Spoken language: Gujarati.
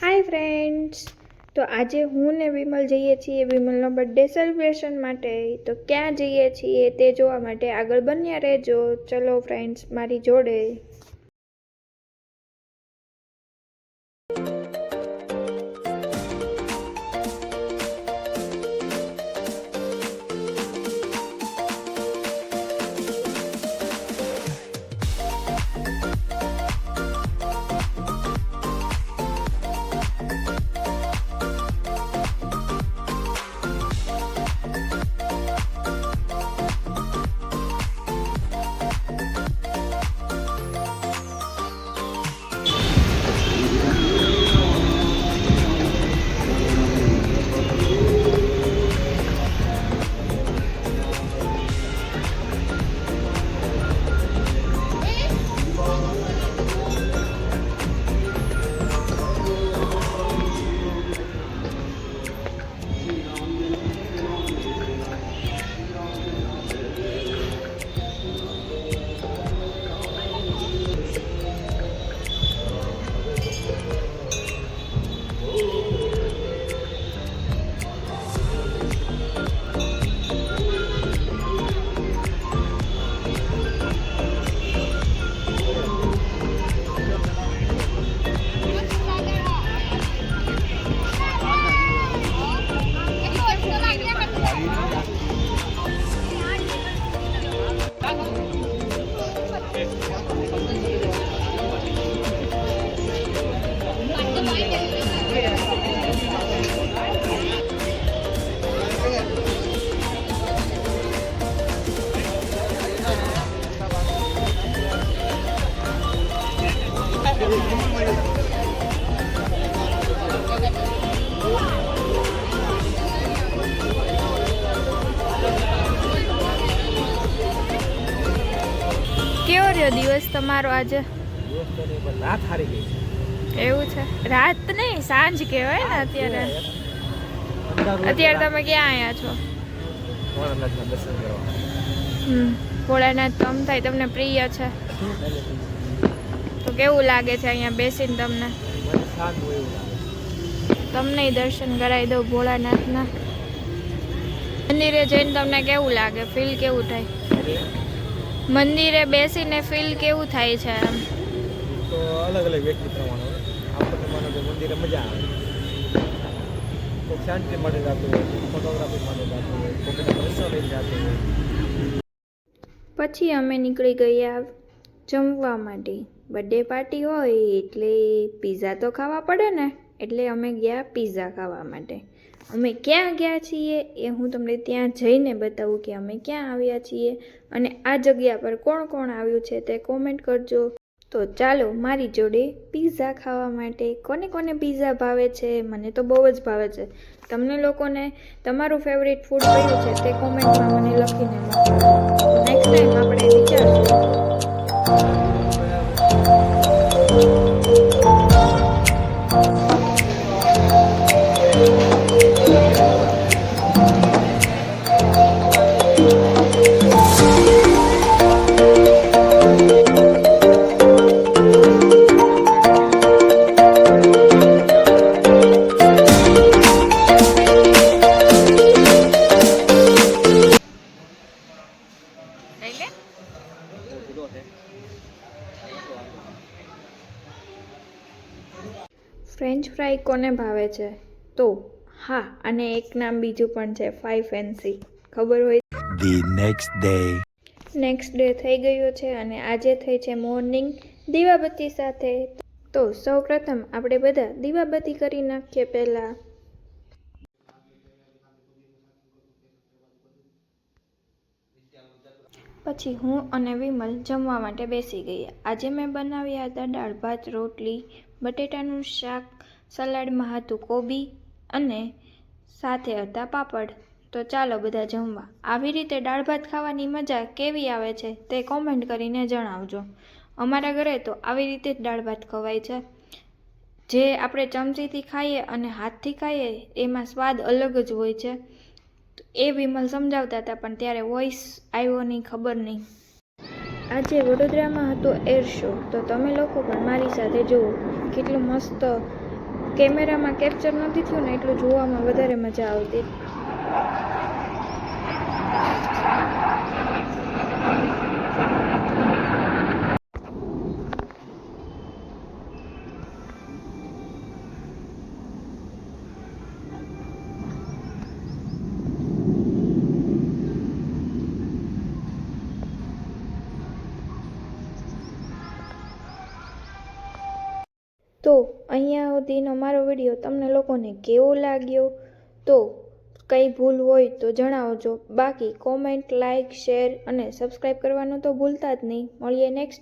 હાય ફ્રેન્ડ્સ, તો આજે હું ને વિમલ જઈએ છીએ વિમલનો બર્થડે સેલિબ્રેશન માટે. તો ક્યાં જઈએ છીએ તે જોવા માટે આગળ બન્યા રહેજો. ચલો ફ્રેન્ડ્સ, મારી જોડે. કેવો રહ્યો દિવસ તમારો આજે? રાત હારી ગઈ. એવું છે? રાત નહીં, સાંજ કહેવાય ને અત્યારે. અત્યારે તમે ક્યાં આવ્યા છો? ભોળાનાથના દર્શન કરવા. ભોળાનાથ તો આમ થાય તમને પ્રિય છે, તો કેવું લાગે છે અહીંયા બેસીને તમને? મને શાંત હોય એવું લાગે. તમને દર્શન કરાવી દઉં ભોળાનાથના. મંદિરે જઈને તમને કેવું લાગે? ફીલ કેવું થાય? મંદિરે બેસીને ફીલ કેવું થાય છે? આમ તો અલગ અલગ વ્યક્તિ પ્રમાણે હોય. આપણને માનો કે મંદિરે મજા આવે, તો શાંતિ માટે જતું હોય, ફોટોગ્રાફી માટે જતું હોય, કોઈને પ્રશ્ન લઈને જતું હોય. પછી અમે નીકળી ગયા જમવા માટે. બર્થડે પાર્ટી હોય એટલે પીઝા તો ખાવા પડે ને, એટલે અમે ગયા પીઝા ખાવા માટે. અમે ક્યાં ગયા છીએ એ હું તમને ત્યાં જઈને બતાવું કે અમે ક્યાં આવ્યા છીએ, અને આ જગ્યા પર કોણ કોણ આવ્યું છે તે કોમેન્ટ કરજો. તો ચાલો મારી જોડે પીઝા ખાવા માટે. કોને કોને પીઝા ભાવે છે? મને તો બહુ જ ભાવે છે. તમને લોકોને તમારું ફેવરિટ ફૂડ કયું છે તે કોમેન્ટમાં મને લખીને મોકલો. નેક્સ્ટ ટાઈમ આપણે વિચારશું. ફ્રેન્ચ ફ્રાય કોને ભાવે છે? તો હા, અને એક નામ બીજું પણ છે, 5 ફેન્સી. ખબર હોય? The next day. Next day થઈ ગયો છે અને આજે થઈ છે મોર્નિંગ દીવાબત્તી સાથે. તો સૌ પ્રથમ આપણે બધા દીવાબત્તી કરી નાખીએ પહેલાં. પછી હું અને વિમલ જમવા માટે બેસી ગયા. આજે મેં બનાવ્યા હતા દાળ ભાત, રોટલી, બટેટાનું શાક, સલાડમાં હતું કોબી અને સાથે હતા પાપડ. તો ચાલો બધા જમવા. આવી રીતે દાળ ભાત ખાવાની મજા કેવી આવે છે તે કોમેન્ટ કરીને જણાવજો. અમારા ઘરે તો આવી રીતે જ દાળ ભાત ખવાય છે. જે આપણે ચમચીથી ખાઈએ અને હાથથી ખાઈએ એમાં સ્વાદ અલગ જ હોય છે. એ વિમલ સમજાવતા હતા પણ ત્યારે વોઇસ આવ્યો નહીં, ખબર નહીં. આજે વડોદરામાં હતો એર શો, તો તમે લોકો પણ મારી સાથે જુઓ. કેટલું મસ્ત કેમેરામાં કેપ્ચર નથી થયું ને, એટલું જોવામાં વધારે મજા આવતી. તો અહીંયા સુધીનો મારો વિડીયો તમને લોકોને કેવો લાગ્યો? તો કંઈ ભૂલ હોય તો જણાવજો. બાકી કોમેન્ટ, લાઇક, શેર અને સબસ્ક્રાઈબ કરવાનું તો ભૂલતા જ નહીં. મળીએ નેક્સ્ટ